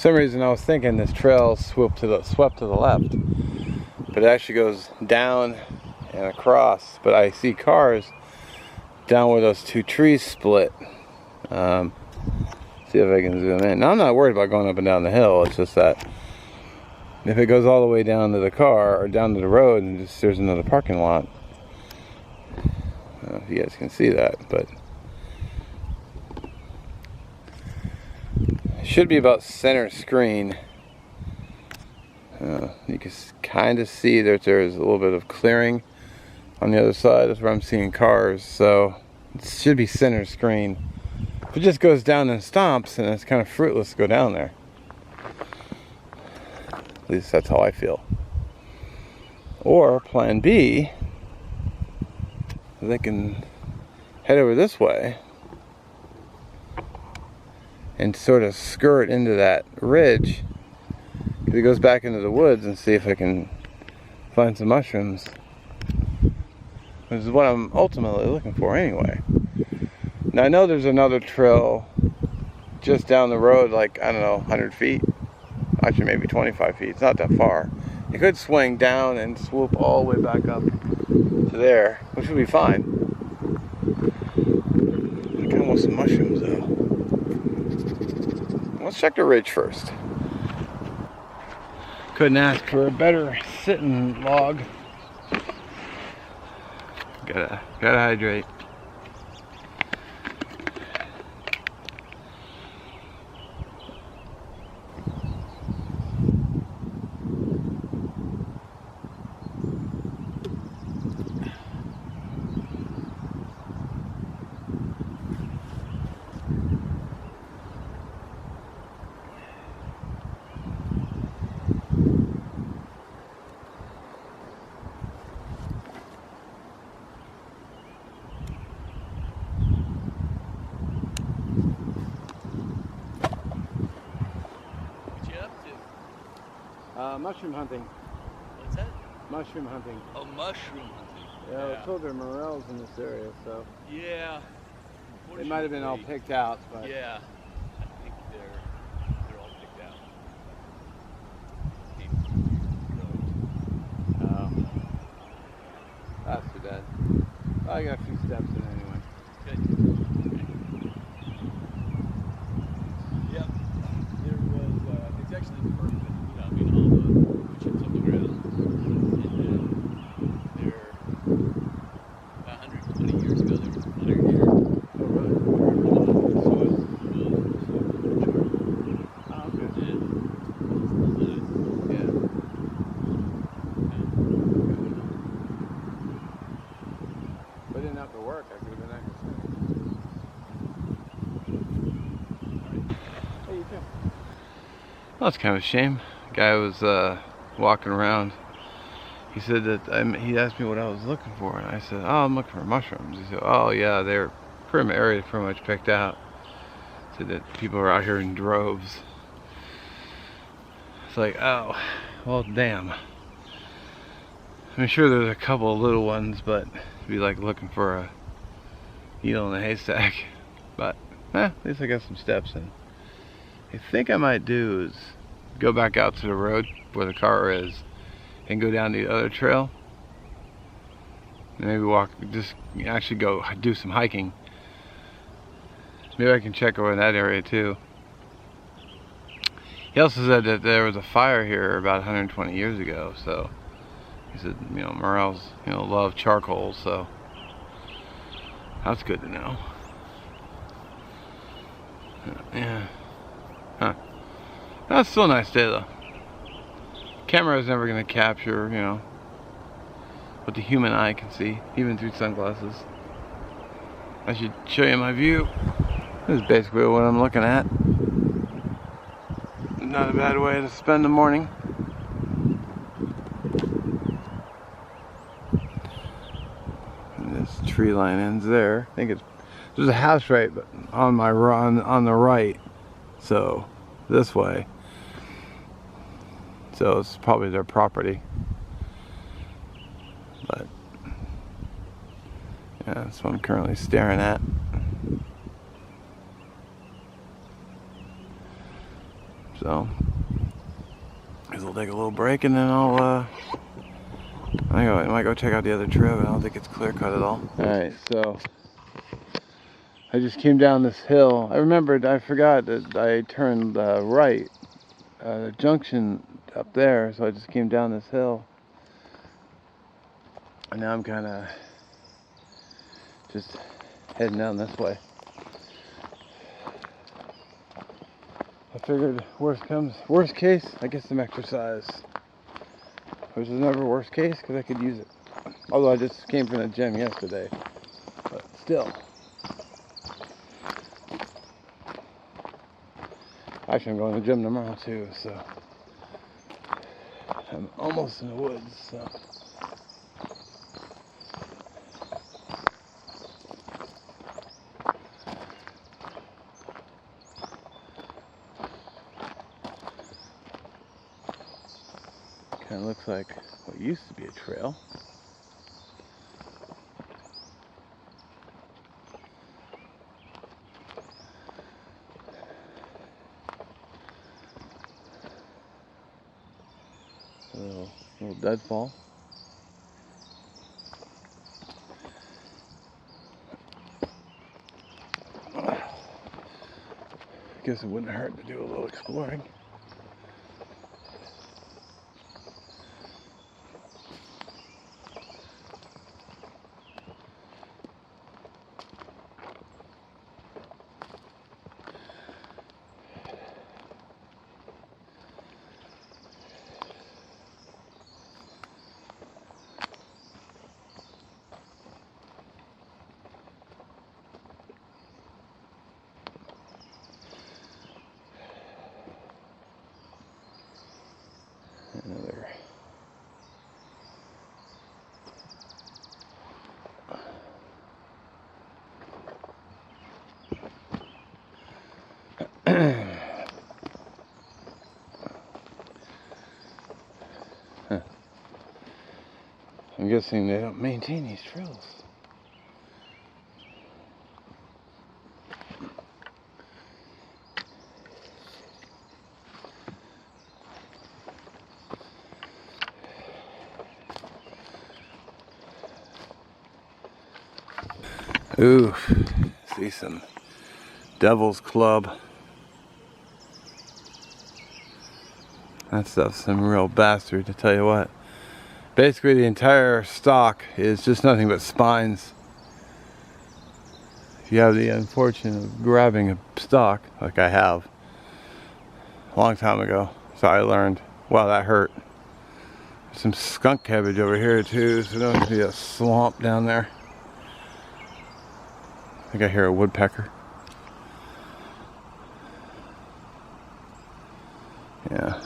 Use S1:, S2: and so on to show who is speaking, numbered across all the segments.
S1: some reason I was thinking this trail swept to the left, but it actually goes down and across. But I see cars down where those two trees split. See if I can zoom in. Now I'm not worried about going up and down the hill. It's just that if it goes all the way down to the car or down to the road, and just there's another parking lot. I don't know if you guys can see that, but it should be about center screen. You can kind of see that there's a little bit of clearing on the other side. That's where I'm seeing cars, so it should be center screen. If it just goes down and stomps, and it's kind of fruitless to go down there. At least that's how I feel. Or plan B, they can head over this way and sort of skirt into that ridge. It goes back into the woods, and see if I can find some mushrooms, which is what I'm ultimately looking for anyway. Now I know there's another trail just down the road, like, I don't know, 100 feet. Actually, maybe 25 feet. It's not that far. You could swing down and swoop all the way back up to there, which would be fine. I kind of want some mushrooms, though. Let's check the ridge first. Couldn't ask for a better sitting log. Gotta hydrate. Mushroom hunting.
S2: What's that?
S1: Mushroom hunting.
S2: Oh, mushroom hunting.
S1: Yeah, I was told there are morels in this area, so.
S2: Yeah.
S1: They might have been all picked out, but.
S2: Yeah. I think they're all picked out.
S1: Oh. That's too bad. Well, I got a few steps in anyway.
S2: Good. Yep. There was, it's actually perfect. All the chips on the ground, and then there, about 120 years ago, there was a fire here.
S1: Oh, really? Oh, okay.
S2: Yeah.
S1: If I didn't have to work, I could have been exercising. Hey, you too. Well, that's kind of a shame. Guy was walking around. He said that he asked me what I was looking for, and I said, "Oh, I'm looking for mushrooms." He said, "Oh yeah, they're area pretty much picked out." He said that people are out here in droves. It's like, oh, well, damn. I'm sure there's a couple of little ones, but it'd be like looking for a needle in a haystack. But at least I got some steps in. I think I might do is go back out to the road where the car is and go down the other trail, and maybe walk, just actually go do some hiking. Maybe I can check over in that area too. He also said that there was a fire here about 120 years ago, so he said, you know, morels, you know, love charcoal, so that's good to know. Yeah. Huh. That's still a nice day though. Camera is never going to capture, you know, what the human eye can see, even through sunglasses. I should show you my view. This is basically what I'm looking at. Not a bad way to spend the morning. And this tree line ends there. I think there's a house right on on the right. So this way. So it's probably their property. But yeah, that's what I'm currently staring at. So, I guess we'll take a little break and then I might go check out the other trail, but I don't think it's clear cut at all. Alright, so I just came down this hill. I forgot that I turned right, the junction up there, so I just came down this hill. And now I'm kind of just heading down this way. I figured worst case, I get some exercise. Which is never worst case because I could use it. Although I just came from the gym yesterday. But still. Actually, I'm going to the gym tomorrow too, so I'm almost in the woods, so. Kind of looks like what used to be a trail. A little deadfall. I guess it wouldn't hurt to do a little exploring. Another. Huh. I'm guessing they don't maintain these trails. Ooh, see some Devil's Club. That stuff's some real bastard, to tell you what. Basically, the entire stalk is just nothing but spines. If you have the unfortune of grabbing a stalk, like I have, a long time ago, so I learned, wow, that hurt. There's some skunk cabbage over here too, so there's going to be a swamp down there. I think I hear a woodpecker. Yeah.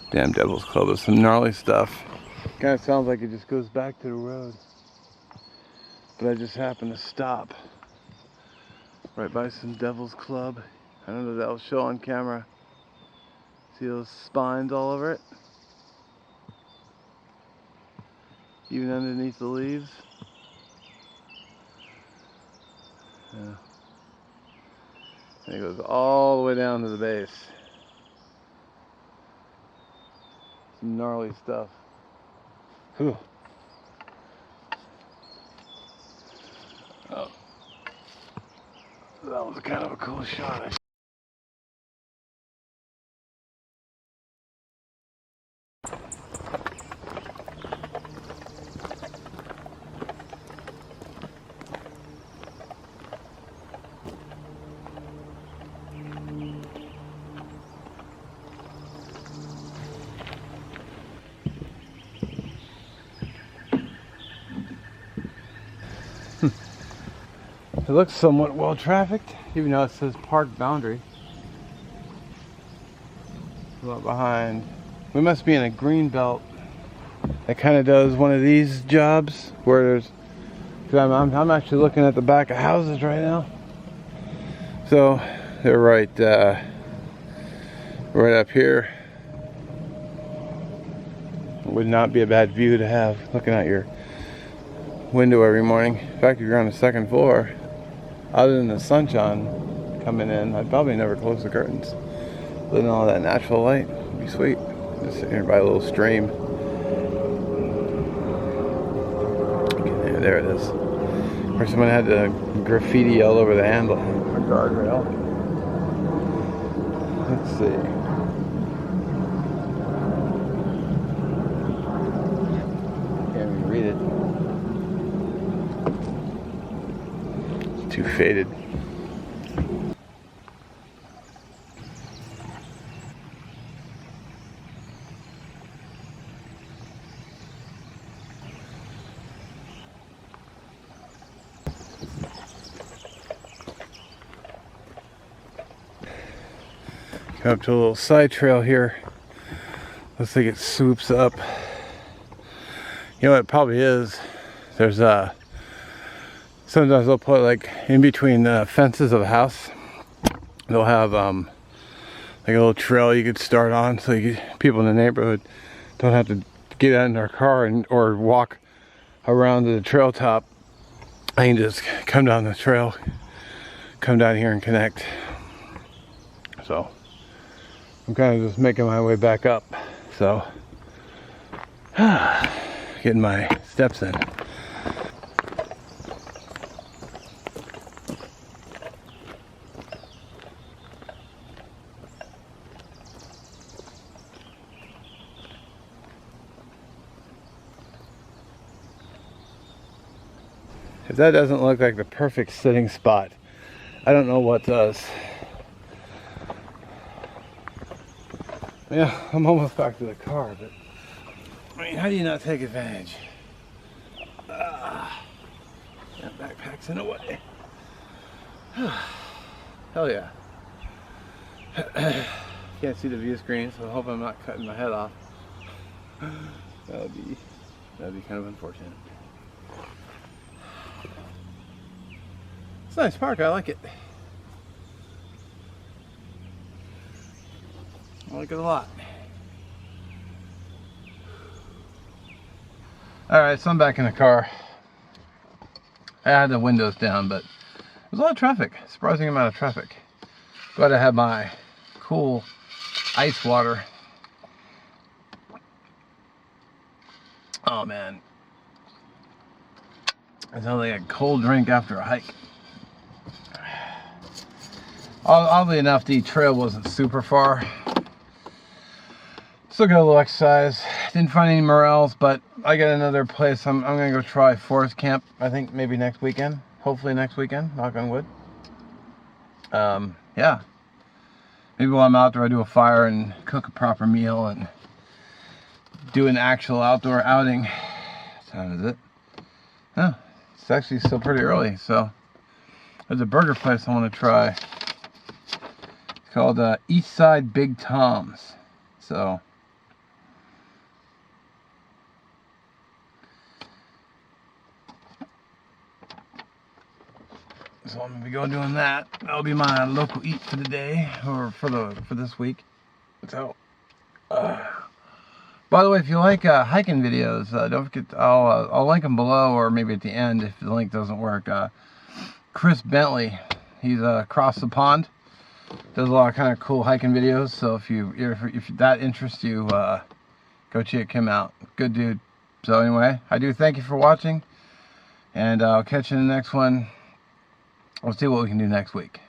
S1: Damn Devil's Club is some gnarly stuff. Kind of sounds like it just goes back to the road. But I just happened to stop right by some Devil's Club. I don't know if that'll show on camera. See those spines all over it? Even underneath the leaves. Yeah. And it goes all the way down to the base. Some gnarly stuff. Whew. Oh. That was kind of a cool shot. It looks somewhat well trafficked, even though it says park boundary. Well, behind, we must be in a green belt that kind of does one of these jobs where there's, cause I'm actually looking at the back of houses right now. So they're right up here. It would not be a bad view to have looking out your window every morning. In fact, if you're on the second floor, other than the sunshine coming in, I'd probably never close the curtains. letting all that natural light. It'd be sweet. Just sitting here by a little stream. Okay, there it is. Or someone had the graffiti all over the handle or guardrail. Let's see. Can't even read it. It's too faded. Come up to a little side trail here. Looks like it swoops up. You know what it probably is? There's sometimes they'll put like in between the fences of a house. They'll have like a little trail you could start on, so people in the neighborhood don't have to get out in their car or walk around to the trail top. I can just come down the trail, come down here and connect. So I'm kind of just making my way back up, so getting my steps in. If that doesn't look like the perfect sitting spot, I don't know what does. Yeah, I'm almost back to the car, but I mean, how do you not take advantage? That backpack's in the way. Hell yeah. Can't see the view screen, so I hope I'm not cutting my head off. That'd be kind of unfortunate. It's a nice park, I like it. I like it a lot. Alright, so I'm back in the car. I had the windows down, but there's a lot of traffic. Surprising amount of traffic. Glad I have my cool ice water. Oh man. It's only a cold drink after a hike. Oddly enough, the trail wasn't super far. Still got a little exercise. Didn't find any Morels, but I got another place. I'm gonna go try forest camp. I think maybe next weekend. Hopefully next weekend. Knock on wood. Yeah. Maybe while I'm out there, I do a fire and cook a proper meal and do an actual outdoor outing. What time is it? Oh, it's actually still pretty early. So there's a burger place I want to try. It's called East Side Big Tom's. So I'm gonna be going doing that. That'll be my local eat for the day, or for this week. So, by the way, if you like hiking videos, don't forget. I'll link them below, or maybe at the end if the link doesn't work. Chris Bentley, he's across the pond. Does a lot of kind of cool hiking videos. So if that interests you, go check him out. Good dude. So anyway, I do thank you for watching, and I'll catch you in the next one. We'll see what we can do next week.